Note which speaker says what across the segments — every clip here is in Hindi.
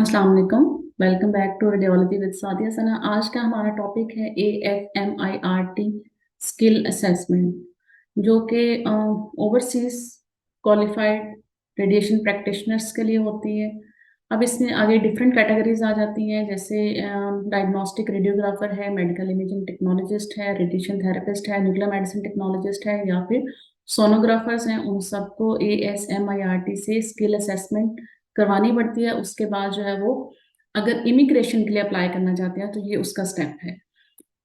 Speaker 1: अस्सलाम वालेकुम। Welcome back to radiology with Sadia Sana. आज का हमारा टॉपिक है AFMIRT स्किल असेसमेंट, जो कि ओवरसीज क्वालिफाइड रेडिएशन प्रैक्टिशनर्स के लिए होती है। अब इसमें आगे डिफरेंट कैटेगरीज आ जाती हैं, जैसे डायग्नोस्टिक रेडियोग्राफर है, मेडिकल इमेजिंग टेक्नोलॉजिस्ट है, रेडिएशन थेरेपिस्ट है, न्यूक्लियर मेडिसिन टेक्नोलॉजिस्ट है, या फिर सोनोग्राफर्स हैं। उन सबको ASMIRT से स्किल असेसमेंट करवानी पड़ती है। उसके बाद जो है वो अगर इमिग्रेशन के लिए अप्लाई करना चाहते हैं तो ये उसका स्टेप है।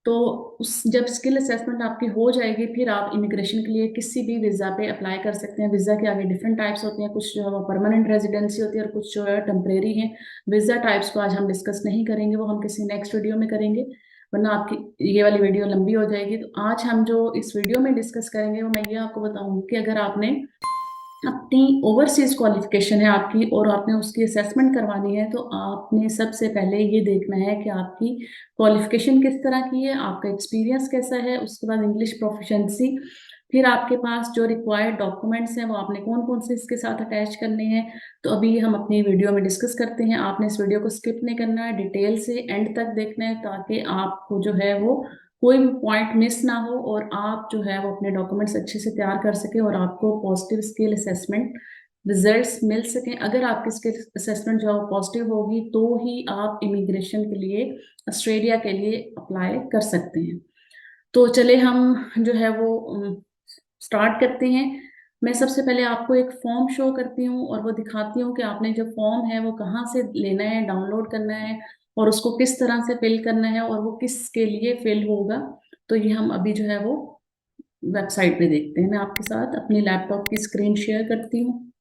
Speaker 1: तो उस जब स्किल असेसमेंट आपकी हो जाएगी, फिर आप इमिग्रेशन के लिए किसी भी वीजा पे अप्लाई कर सकते हैं। वीजा के आगे डिफरेंट टाइप्स होती हैं, कुछ जो है वो परमानेंट रेजिडेंसी होती है और कुछ जो है टेम्परेरी है। वीजा टाइप्स को आज हम डिस्कस नहीं करेंगे, वो हम किसी नेक्स्ट वीडियो में करेंगे, वरना आपकी ये वाली वीडियो लंबी हो जाएगी। तो आज हम जो इस वीडियो में डिस्कस करेंगे वो मैं ये आपको बताऊंगी कि अगर आपने अपनी ओवरसीज क्वालिफिकेशन है आपकी और आपने उसकी असेसमेंट करवानी है, तो आपने सबसे पहले ये देखना है कि आपकी क्वालिफिकेशन किस तरह की है, आपका एक्सपीरियंस कैसा है, उसके बाद इंग्लिश प्रोफिशिएंसी, फिर आपके पास जो रिक्वायर्ड डॉक्यूमेंट्स हैं वो आपने कौन कौन से इसके साथ अटैच करने हैं। तो अभी हम अपनी वीडियो में डिस्कस करते हैं। आपने इस वीडियो को स्किप नहीं करना है, डिटेल से एंड तक देखना है, ताकि आपको जो है वो कोई भी पॉइंट मिस ना हो और आप जो है वो अपने डॉक्यूमेंट्स अच्छे से तैयार कर सके और आपको पॉजिटिव स्किल असेसमेंट रिजल्ट्स मिल सके। अगर आपकी स्किल असेसमेंट जो है पॉजिटिव होगी तो ही आप इमिग्रेशन के लिए ऑस्ट्रेलिया के लिए अप्लाई कर सकते हैं। तो चले हम जो है वो स्टार्ट करते हैं। मैं सबसे पहले आपको एक फॉर्म शो करती हूँ और वो दिखाती हूँ कि आपने जो फॉर्म है वो कहाँ से लेना है, डाउनलोड करना है और उसको किस तरह से फिल करना है और वो किसके लिए फिल होगा। तो ये हम अभी जो है वो वेबसाइट पे देखते हैं। मैं आपके साथ अपनी लैपटॉप की स्क्रीन शेयर करती हूँ।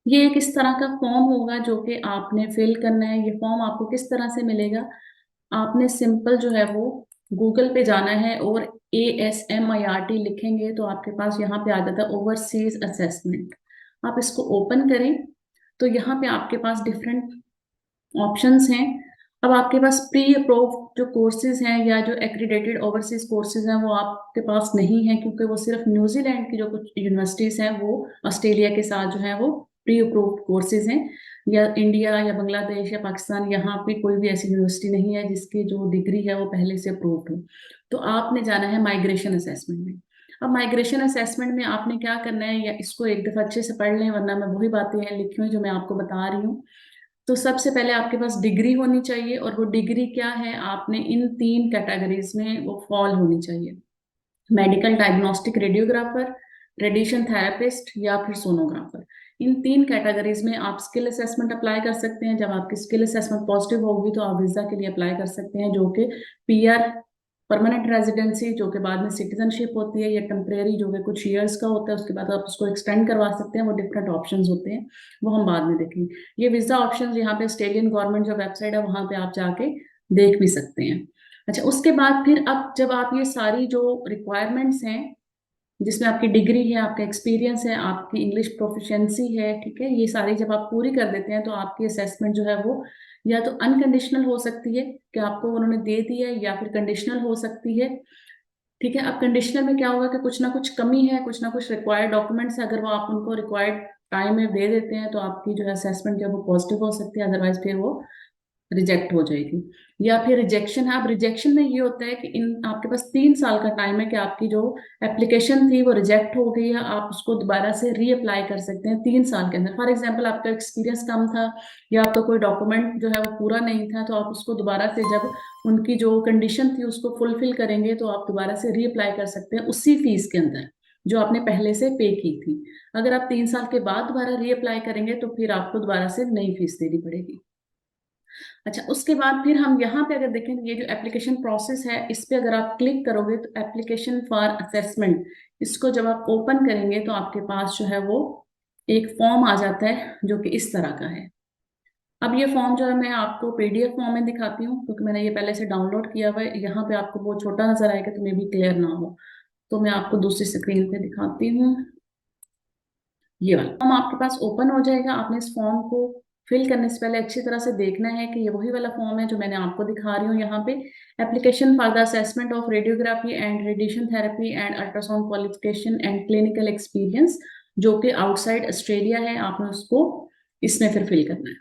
Speaker 1: ये एक इस तरह का फॉर्म होगा जो कि आपने फिल करना है। ये फॉर्म आपको किस तरह से मिलेगा, आपने सिंपल जो है वो गूगल पे जाना है और ASMIRT लिखेंगे तो आपके पास यहाँ पे आ जाता है ओवरसीज असेसमेंट। आप इसको ओपन करें तो यहाँ पे आपके पास डिफरेंट ऑप्शंस हैं। अब आपके पास प्री अप्रूव जो कोर्सेज हैं या जो एक्रीडेटेड ओवरसीज कोर्सेज हैं वो आपके पास नहीं है, क्योंकि वो सिर्फ न्यूजीलैंड की जो कुछ यूनिवर्सिटीज हैं वो ऑस्ट्रेलिया के साथ जो है वो प्री अप्रूव्ड कोर्सेज हैं। या इंडिया या बांग्लादेश या पाकिस्तान, यहाँ पे कोई भी ऐसी यूनिवर्सिटी नहीं है जिसकी जो डिग्री है वो पहले से अप्रूव्ड हो। तो आपने जाना है माइग्रेशन असेसमेंट में। अब माइग्रेशन असेसमेंट में आपने क्या करना है, या इसको एक दफा अच्छे से पढ़ लें, वरना मैं वही बातें हैं लिखी हुई जो मैं आपको बता रही हूँ। तो सबसे पहले आपके पास डिग्री होनी चाहिए, और वो डिग्री क्या है, आपने इन तीन कैटेगरीज में वो फॉल होनी चाहिए। Medical diagnostic radiographer, radiation therapist या फिर सोनोग्राफर। इन तीन कैटेगरीज में आप स्किल असेसमेंट अप्लाई कर सकते हैं। जब आपकी स्किल असेसमेंट पॉजिटिव होगी तो आप वीजा के लिए अप्लाई कर सकते हैं, जो कि PR परमानेंट रेजिडेंसी, जो कि बाद में सिटीजनशिप होती है, या टेम्परेरी जो कि कुछ ईयर्स का होता है, उसके बाद आप उसको एक्सटेंड करवा सकते हैं। वो डिफरेंट ऑप्शंस होते हैं, वो हम बाद में देखेंगे। ये वीजा ऑप्शंस यहाँ पे ऑस्ट्रेलियन गवर्नमेंट जो वेबसाइट है वहां पे आप जाके देख भी सकते हैं। अच्छा, उसके बाद फिर अब जब आप ये सारी जो रिक्वायरमेंट्स हैं, जिसमें आपकी डिग्री है, आपका एक्सपीरियंस है, आपकी इंग्लिश प्रोफिशिएंसी है, ठीक है, ये सारी जब आप पूरी कर देते हैं तो आपकी असेसमेंट जो है वो या तो अनकंडीशनल हो सकती है कि आपको उन्होंने दे दी है, या फिर कंडीशनल हो सकती है। ठीक है, अब कंडीशनल में क्या होगा कि कुछ ना कुछ कमी है, कुछ ना कुछ रिक्वायर्ड डॉक्यूमेंट्स है, अगर वो आप उनको रिक्वायर्ड टाइम में दे देते हैं तो आपकी जो है असेसमेंट जो है वो पॉजिटिव हो सकती है, अदरवाइज फिर वो रिजेक्ट हो जाएगी। या फिर रिजेक्शन है। अब रिजेक्शन में ये होता है कि इन आपके पास 3 साल का टाइम है कि आपकी जो एप्लीकेशन थी वो रिजेक्ट हो गई है, आप उसको दोबारा से रीअप्लाई कर सकते हैं 3 साल के अंदर। फॉर एग्जाम्पल, आपका एक्सपीरियंस कम था या आपका कोई डॉक्यूमेंट जो है वो पूरा नहीं था, तो आप उसको दोबारा से जब उनकी जो कंडीशन थी उसको फुलफिल करेंगे तो आप दोबारा से रीअप्लाई कर सकते हैं उसी फीस के अंदर जो आपने पहले से पे की थी। अगर आप 3 साल के बाद दोबारा रीअप्लाई करेंगे तो फिर आपको दोबारा से नई फीस देनी पड़ेगी। अच्छा, उसके बाद फिर हम यहाँ पे अगर देखें तो ये जो एप्लीकेशन प्रोसेस है, इस पे अगर आप क्लिक करोगे तो एप्लीकेशन फॉर असेसमेंट, इसको जब आप ओपन करेंगे तो आपके पास जो है वो एक फॉर्म आ जाता है जो कि इस तरह का है। अब ये फॉर्म जो है मैं आपको PDF फॉर्म में दिखाती हूँ, क्योंकि मैंने ये पहले से डाउनलोड किया हुआ है। यहाँ पे आपको बहुत छोटा नजर आएगा तो मे भी क्लियर ना हो, तो मैं आपको दूसरी स्क्रीन पे दिखाती हूँ। ये वाला फॉर्म आपके पास ओपन हो जाएगा। आपने इस फॉर्म को फिल करने से पहले अच्छी तरह से देखना है कि ये वही वाला फॉर्म है जो मैंने आपको दिखा रही हूँ यहाँ पे। Application for the assessment of radiography and radiation therapy and ultrasound qualification and clinical experience, जो कि आउटसाइड ऑस्ट्रेलिया है, आपने उसको इसमें फिर फिल करना है।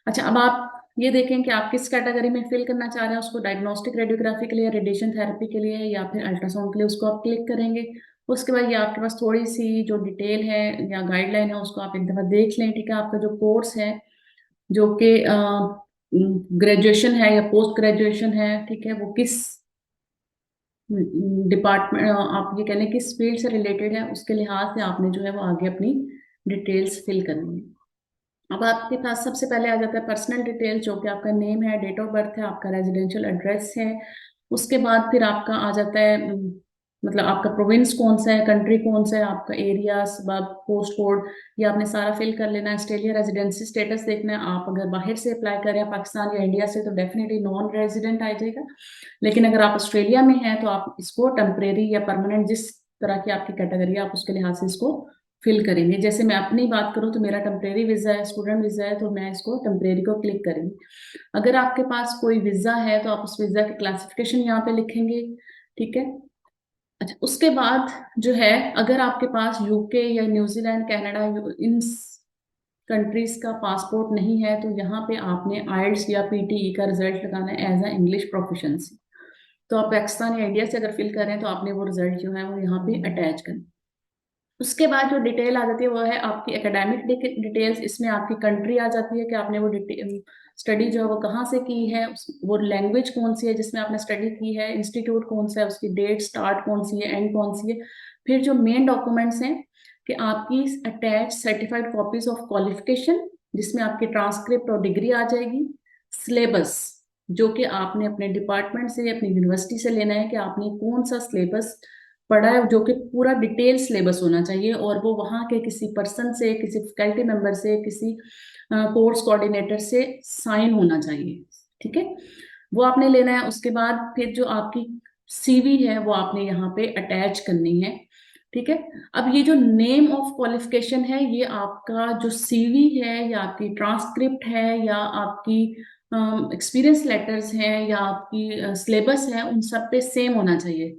Speaker 1: अच्छा, अब आप ये देखें कि आप किस कैटेगरी में फिल करना चाह रहे हैं उसको, डायग्नोस्टिक रेडियोग्राफी के लिए, रेडिएशन थेरेपी के लिए, या फिर अल्ट्रासाउंड के लिए, उसको आप क्लिक करेंगे। उसके बाद ये आपके पास थोड़ी सी जो डिटेल है या गाइडलाइन है उसको आप एक दफा देख लें। ठीक है, आपका जो कोर्स है जो कि ग्रेजुएशन है या पोस्ट ग्रेजुएशन है, ठीक है, वो किस डिपार्टमेंट, आप ये कह लें किस फील्ड से रिलेटेड है, उसके लिहाज से आपने जो है वो आगे अपनी डिटेल्स फिल करनी है। अब आपके पास सबसे पहले आ जाता है पर्सनल डिटेल, जो कि आपका नेम है, डेट ऑफ बर्थ है, आपका रेजिडेंशियल एड्रेस है। उसके बाद फिर आपका आ जाता है मतलब आपका प्रोविंस कौन सा है, कंट्री कौन सा है, आपका एरिया, सब पोस्ट कोड, ये आपने सारा फिल कर लेना है। ऑस्ट्रेलिया रेजिडेंसी स्टेटस देखना है, आप अगर बाहर से अप्लाई कर रहे हैं पाकिस्तान या इंडिया से तो डेफिनेटली नॉन रेजिडेंट आ जाएगा, लेकिन अगर आप ऑस्ट्रेलिया में हैं तो आप इसको टेम्परेरी या परमानेंट, जिस तरह की आपकी कैटेगरी है आप उसके लिहाज से इसको फिल करेंगे। जैसे मैं अपनी बात करूं तो मेरा टेम्परेरी वीजा है, स्टूडेंट वीजा है, तो मैं इसको टेम्परेरी को क्लिक करेंगे। अगर आपके पास कोई वीजा है तो आप उस वीजा की क्लासिफिकेशन यहाँ पे लिखेंगे। ठीक है। अच्छा, उसके बाद जो है, अगर आपके पास यूके या न्यूजीलैंड, कनाडा, इन कंट्रीज का पासपोर्ट नहीं है तो यहाँ पे आपने आइल्स या पीटीई का रिजल्ट लगाना है एज अ इंग्लिश प्रोफिशिएंसी। तो आप पाकिस्तान या इंडिया से अगर फिल कर रहे हैं तो आपने वो रिजल्ट जो है वो यहाँ पे अटैच करना। उसके बाद जो डिटेल आ जाती है वो है आपकी एकेडमिक डिटेल्स। इसमें आपकी कंट्री आ जाती है कि आपने वो स्टडी जो है वो कहाँ से की है, वो लैंग्वेज कौन सी है जिसमें आपने स्टडी की है, इंस्टीट्यूट कौन सा है, उसकी डेट स्टार्ट कौन सी है, एंड कौन सी है। फिर जो मेन डॉक्यूमेंट्स हैं कि आपकी attach certified copies of qualification, जिसमें आपकी ट्रांसक्रिप्ट और डिग्री आ जाएगी। सिलेबस, जो कि आपने अपने डिपार्टमेंट से, अपनी यूनिवर्सिटी से लेना है कि आपने कौन सा सिलेबस पढ़ा है, जो कि पूरा डिटेल सिलेबस होना चाहिए, और वो वहाँ के किसी पर्सन से, किसी फैकल्टी मेंबर से, किसी कोर्स कोऑर्डिनेटर से साइन होना चाहिए। ठीक है, वो आपने लेना है। उसके बाद फिर जो आपकी सीवी है वो आपने यहाँ पे अटैच करनी है। ठीक है। अब ये जो नेम ऑफ क्वालिफिकेशन है, ये आपका जो सीवी है या आपकी ट्रांसक्रिप्ट है या आपकी एक्सपीरियंस लेटर्स हैं या आपकी सिलेबस है, उन सब पे सेम होना चाहिए।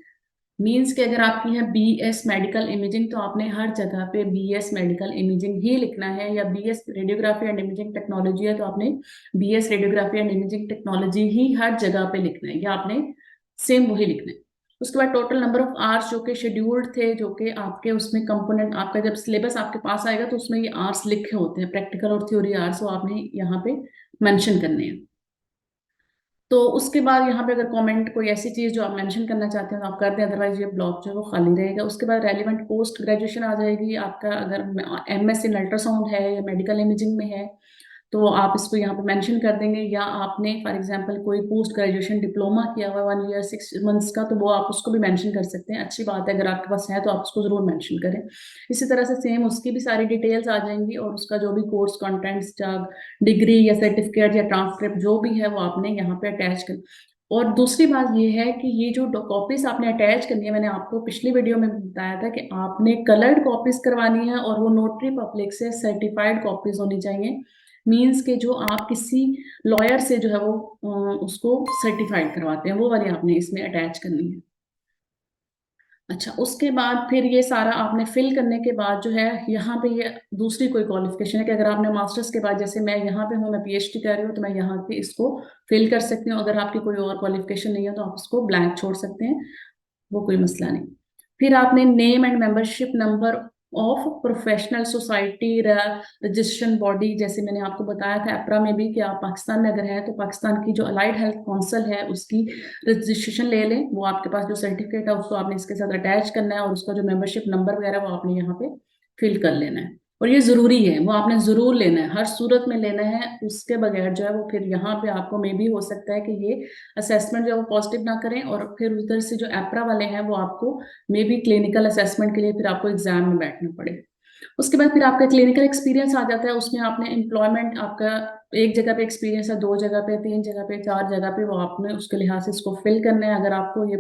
Speaker 1: मीन्स कि अगर आपकी है बीएस मेडिकल इमेजिंग तो आपने हर जगह पे बीएस मेडिकल इमेजिंग ही लिखना है, या BS radiography and imaging technology है तो आपने BS radiography and imaging technology ही हर जगह पे लिखना है, या आपने सेम वही लिखना है। उसके बाद टोटल नंबर ऑफ आवर्स जो कि शेड्यूल्ड थे, जो कि आपके उसमें कंपोनेंट, आपका जब सिलेबस आपके पास आएगा तो उसमें ये आवर्स लिखे होते हैं, प्रैक्टिकल और थ्योरी आवर्स, वो आपने यहाँ पे मेंशन करने हैं। तो उसके बाद यहाँ पे अगर कमेंट कोई ऐसी चीज जो आप मेंशन करना चाहते हैं तो आप कर दें, अदरवाइज ये ब्लॉक जो है वो खाली रहेगा। उसके बाद रेलिवेंट पोस्ट ग्रेजुएशन आ जाएगी आपका, अगर एमएस इन अल्ट्रासाउंड है या मेडिकल इमेजिंग में है तो आप इसको यहाँ पे मेंशन कर देंगे, या आपने फॉर एग्जांपल कोई पोस्ट ग्रेजुएशन डिप्लोमा किया हुआ 1 ईयर 6 मंथ्स का तो वो आप उसको भी मेंशन कर सकते हैं। अच्छी बात है, अगर आपके पास है तो आप उसको जरूर मेंशन करें। इसी तरह से सेम उसकी भी सारी डिटेल्स आ जाएंगी, और उसका जो भी कोर्स कंटेंट्स या डिग्री या सर्टिफिकेट या ट्रांसक्रिप्ट जो भी है वो आपने यहाँ पे अटैच कर। और दूसरी बात ये है कि ये जो कॉपीज आपने अटैच करनी है, मैंने आपको पिछली वीडियो में बताया था कि आपने कलर्ड कॉपीज करवानी है, और वो नोटरी पब्लिक से सर्टिफाइड कॉपीज होनी चाहिए। मीन्स के जो आप किसी लॉयर से जो है वो उसको सर्टिफाइड करवाते हैं, वो वाली आपने इसमें अटैच करनी है। अच्छा, उसके बाद फिर ये सारा आपने फिल करने के बाद जो है यहाँ पे ये दूसरी कोई क्वालिफिकेशन है कि अगर आपने मास्टर्स के बाद, जैसे मैं यहाँ पे हूँ, मैं पीएचडी कर रही हूँ, तो मैं यहाँ पे इसको फिल कर सकती हूँ। अगर आपकी कोई और क्वालिफिकेशन नहीं है तो आप उसको ब्लैंक छोड़ सकते हैं, वो कोई मसला नहीं। फिर आपने name and membership number of professional society registration body, जैसे मैंने आपको बताया था एप्रा में भी कि आप पाकिस्तान में अगर हैं तो पाकिस्तान की जो अलाइड हेल्थ काउंसिल है उसकी रजिस्ट्रेशन ले लें। वो आपके पास जो सर्टिफिकेट है उसको आपने इसके साथ अटैच करना है, और उसका जो मेंबरशिप नंबर वगैरह वो आपने यहाँ पे फिल कर लेना है। और ये जरूरी है, वो आपने जरूर लेना है, हर सूरत में लेना है। उसके बगैर जो है वो फिर यहाँ पे आपको मे भी हो सकता है कि ये असेसमेंट जो है वो पॉजिटिव ना करें, और फिर उधर से जो एप्रा वाले हैं वो आपको मे बी क्लिनिकल असेसमेंट के लिए फिर आपको एग्जाम में बैठना पड़े। उसके बाद फिर आपका क्लिनिकल एक्सपीरियंस आ जाता है, उसमें आपने एम्प्लॉयमेंट आपका एक जगह पे एक्सपीरियंस है, 2 जगह पे, 3 जगह पे, 4 जगह पे, वो आपने उसके लिहाज से इसको फिल करना है। अगर आपको ये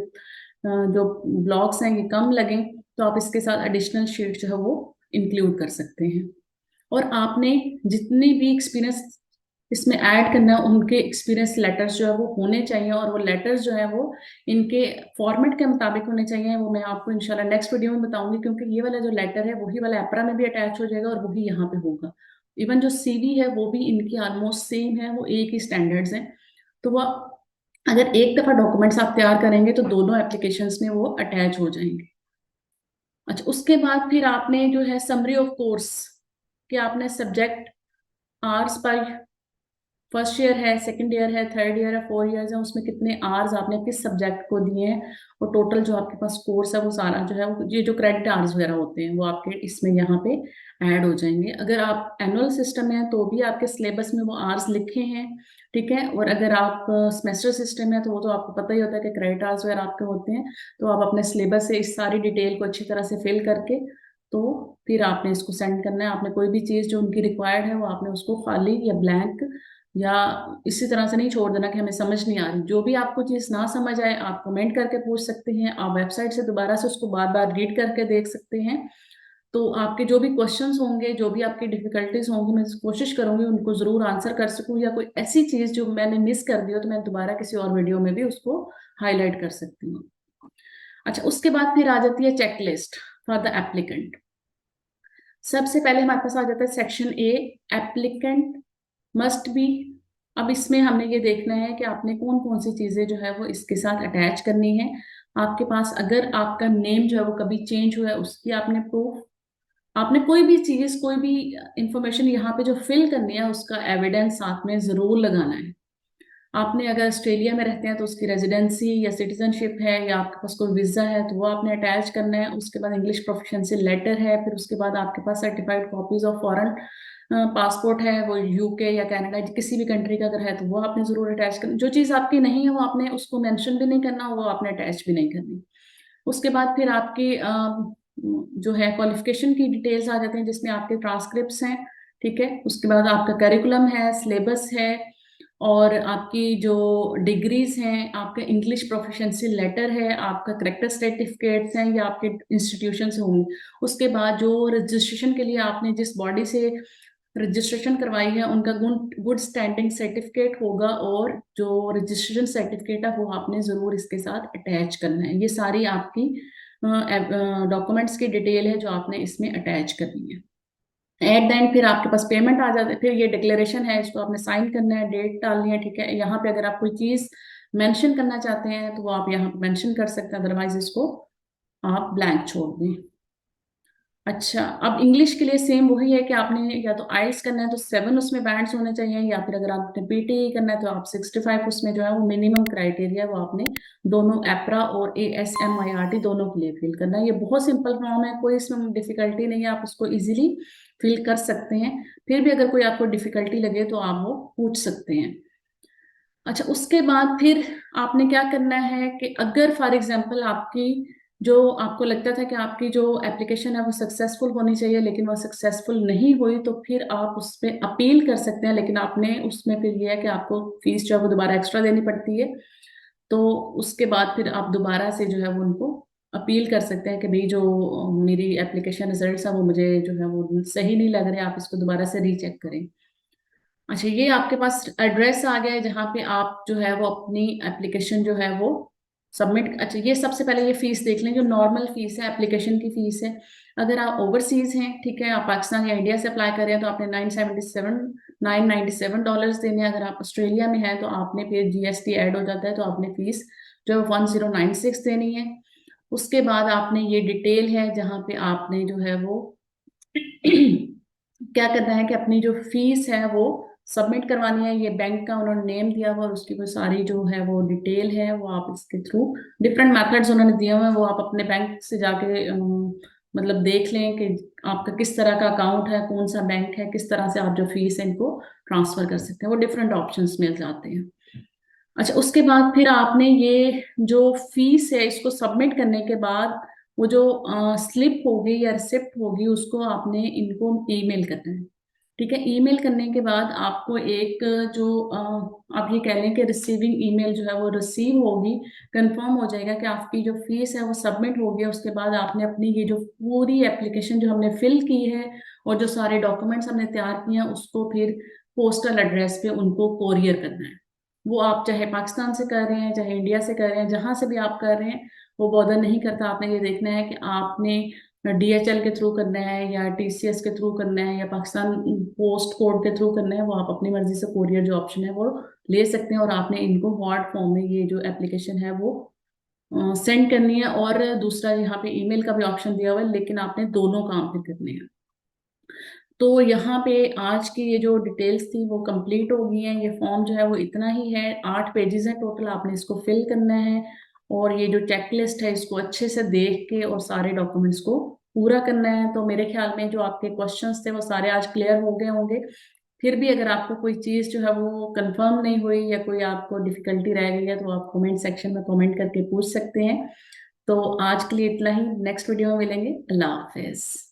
Speaker 1: जो ब्लॉक्स हैं ये कम लगें तो आप इसके साथ एडिशनल शीट जो है वो इंक्लूड कर सकते हैं। और आपने जितनी भी एक्सपीरियंस इसमें ऐड करना है, उनके एक्सपीरियंस लेटर्स जो है वो होने चाहिए, और वो लेटर्स जो है वो इनके फॉर्मेट के मुताबिक होने चाहिए। वो मैं आपको इंशाल्लाह नेक्स्ट वीडियो में बताऊंगी, क्योंकि ये वाला जो लेटर है वही वाला एप्रा में भी अटैच हो जाएगा और वही यहाँ पे होगा। इवन जो सीवी है वो भी इनकी ऑलमोस्ट सेम है, वो एक ही स्टैंडर्ड्स हैं। तो वो अगर एक दफा डॉक्यूमेंट्स आप तैयार करेंगे तो दोनों एप्लीकेशंस में वो अटैच हो जाएंगे। अच्छा, उसके बाद फिर आपने जो है समरी ऑफ कोर्स, कि आपने सब्जेक्ट आर्स पर फर्स्ट ईयर है, सेकंड ईयर है, थर्ड ईयर है, 4 इयर्स है, उसमें कितने आवर्स आपने किस सब्जेक्ट को दिए हैं, और टोटल जो आपके पास कोर्स है वो सारा जो है ये जो क्रेडिट आवर्स वगैरह होते हैं वो आपके इसमें यहाँ पे ऐड हो जाएंगे। अगर आप एनुअल सिस्टम है तो भी आपके सिलेबस में वो आवर्स लिखे हैं, ठीक है। और अगर आप सेमेस्टर सिस्टम है तो वो तो आपको पता ही होता है कि क्रेडिट आवर्स वगैरह आपके होते हैं। तो आप अपने सिलेबस से इस सारी डिटेल को अच्छी तरह से फिल करके तो फिर आपने इसको सेंड करना है। आपने कोई भी चीज़ जो उनकी रिक्वायर्ड है वो आपने उसको खाली या ब्लैंक या इसी तरह से नहीं छोड़ देना कि हमें समझ नहीं आ रही। जो भी आपको चीज़ ना समझ आए आप कमेंट करके पूछ सकते हैं, आप वेबसाइट से दोबारा से उसको बार बार रीड करके देख सकते हैं। तो आपके जो भी क्वेश्चंस होंगे, जो भी आपकी डिफिकल्टीज होंगी, मैं कोशिश करूंगी उनको जरूर आंसर कर सकूं, या कोई ऐसी चीज़ जो मैंने मिस कर दी हो तो मैं दोबारा किसी और वीडियो में भी उसको हाईलाइट कर सकती हूँ। अच्छा, उसके बाद फिर आ जाती है चेकलिस्ट फॉर द एप्लीकेंट। सबसे पहले हमारे पास आ जाता है section A, applicant must be. अब इसमें हमने ये देखना है कि आपने कौन कौन सी चीजें जो है वो इसके साथ अटैच करनी है। आपके पास अगर आपका नेम जो है वो कभी चेंज हुआ है उसकी आपने प्रूफ, आपने कोई भी चीज कोई भी इंफॉर्मेशन यहाँ पे जो फिल करनी है उसका एविडेंस साथ में जरूर लगाना है। आपने अगर ऑस्ट्रेलिया में रहते हैं तो उसकी रेजिडेंसी या सिटीजनशिप है, या आपके पास कोई वीजा है तो वो आपने अटैच करना है। उसके बाद इंग्लिश प्रोफिशिएंसी लेटर है, फिर उसके बाद आपके पास certified copies of foreign passport है, वो यूके या कनाडा किसी भी कंट्री का अगर है तो वो आपने जरूर अटैच करना। जो चीज़ आपकी नहीं है वो आपने उसको मेंशन भी नहीं करना, वो आपने अटैच भी नहीं करनी। उसके बाद फिर आपकी जो है क्वालिफिकेशन की डिटेल्स आ जाती हैं, जिसमें आपके ट्रांसक्रिप्ट्स हैं, ठीक है। उसके बाद आपका करिकुलम है, सिलेबस है, और आपकी जो डिग्रीज हैं, आपका इंग्लिश प्रोफिशिएंसी लेटर है, आपका करेक्टर सर्टिफिकेट्स हैं या आपके इंस्टीट्यूशन से होंगे। उसके बाद जो रजिस्ट्रेशन के लिए आपने जिस बॉडी से रजिस्ट्रेशन करवाई है उनका गुड स्टैंडिंग सर्टिफिकेट होगा, और जो रजिस्ट्रेशन सर्टिफिकेट है वो आपने जरूर इसके साथ अटैच करना है। ये सारी आपकी डॉक्यूमेंट्स की डिटेल है जो आपने इसमें अटैच करनी है। एट द एंड फिर आपके पास पेमेंट आ जाता है, फिर ये डिक्लेरेशन है, इसको आपने साइन करना है, डेट डालनी है, ठीक है। यहाँ पे अगर आप कोई चीज मेंशन करना चाहते हैं तो वो आप यहाँ पे मेंशन कर सकते हैं, अदरवाइज इसको आप ब्लैंक छोड़ दें। अच्छा, अब इंग्लिश के लिए सेम वही है कि आपने या तो आइल्स करना है तो 7 उसमें बैंड्स होने चाहिए, या फिर अगर आपने पीटी करना है तो आप 65 उसमें जो है वो मिनिमम क्राइटेरिया वो आपने दोनों एप्रा और ASMIRT दोनों के लिए फिल करना है। ये बहुत सिंपल फॉर्म है, कोई इसमें डिफिकल्टी नहीं है, आप उसको इजीली फिल कर सकते हैं। फिर भी अगर कोई आपको डिफिकल्टी लगे तो आप वो पूछ सकते हैं। अच्छा, उसके बाद फिर आपने क्या करना है कि अगर फॉर एग्जांपल आपकी जो आपको लगता था कि आपकी जो एप्लीकेशन है वो सक्सेसफुल होनी चाहिए लेकिन वो सक्सेसफुल नहीं हुई, तो फिर आप उस पर अपील कर सकते हैं। लेकिन आपने उसमें फिर यह है कि आपको फीस जो है वो दोबारा एक्स्ट्रा देनी पड़ती है। तो उसके बाद फिर आप दोबारा से जो है वो उनको अपील कर सकते हैं कि भाई जो मेरी एप्लीकेशन रिजल्ट है वो मुझे जो है वो सही नहीं लग रहे, आप इसको दोबारा से रीचेक करें। अच्छा, ये आपके पास एड्रेस आ गया है जहाँ पे आप जो है वो अपनी एप्लीकेशन जो है वो सबमिट। अच्छा, ये सबसे पहले ये फीस देख लें, जो नॉर्मल फीस है एप्लीकेशन की फीस है। अगर आप ओवरसीज हैं, ठीक है, आप पाकिस्तान या इंडिया से अप्लाई कर रहे हैं तो आपने 997 देने हैं। अगर आप ऑस्ट्रेलिया में हैं तो आपने फिर GST ऐड हो जाता है तो आपने फीस जो है 1096 देनी है। उसके बाद आपने ये डिटेल है जहाँ पे आपने जो है वो क्या करना है कि अपनी जो फीस है वो सबमिट करवानी है। ये बैंक का उन्होंने नेम दिया हुआ और उसकी वो सारी जो है वो डिटेल है वो आप इसके थ्रू डिफरेंट मेथड्स उन्होंने दिए हुए हैं, वो आप अपने बैंक से जाके मतलब देख लें कि आपका किस तरह का अकाउंट है, कौन सा बैंक है, किस तरह से आप जो फीस है इनको ट्रांसफर कर सकते हैं। वो डिफरेंट ऑप्शंस मिल जाते हैं। अच्छा, उसके बाद फिर आपने ये जो फीस है इसको सबमिट करने के बाद वो जो स्लिप होगी या रिसिप्ट होगी उसको आपने इनको ईमेल करना है, ठीक है। ईमेल करने के बाद आपको एक जो आप ये कह लें कि रिसीविंग ईमेल जो है वो रिसीव होगी, कंफर्म हो जाएगा कि आपकी जो फीस है वो सबमिट हो गया। उसके बाद आपने अपनी ये जो पूरी एप्लीकेशन जो हमने फिल की है और जो सारे डॉक्यूमेंट्स हमने तैयार किए हैं उसको फिर पोस्टल एड्रेस पे उनको कोरियर करना है। वो आप चाहे पाकिस्तान से कर रहे हैं, चाहे इंडिया से कर रहे हैं, जहां से भी आप कर रहे हैं, वो बॉदर नहीं करता। आपने ये देखना है कि आपने DHL के थ्रू करना है या TCS के थ्रू करना है या पाकिस्तान पोस्ट कोड के थ्रू करना है, वो आप अपनी मर्जी से कोरियर जो ऑप्शन है वो ले सकते हैं। और आपने इनको वर्ड फॉर्म में ये जो एप्लीकेशन है वो सेंड करनी है। और दूसरा यहाँ पे ईमेल का भी ऑप्शन दिया हुआ है, लेकिन आपने दोनों काम पे करने हैं। तो यहाँ पे आज की ये जो डिटेल्स थी वो कंप्लीट हो गई हैं। ये फॉर्म जो है वो इतना ही है, 8 पेजेस है टोटल, आपने इसको फिल करना है। और ये जो चेकलिस्ट है इसको अच्छे से देख के और सारे डॉक्यूमेंट्स को पूरा करना है। तो मेरे ख्याल में जो आपके क्वेश्चंस थे वो सारे आज क्लियर हो गए होंगे। फिर भी अगर आपको कोई चीज़ जो है वो कंफर्म नहीं हुई या कोई आपको डिफिकल्टी रह गई है तो आप कमेंट सेक्शन में कमेंट करके पूछ सकते हैं। तो आज के लिए इतना ही, नेक्स्ट वीडियो में मिलेंगे। अल्लाह हाफिज।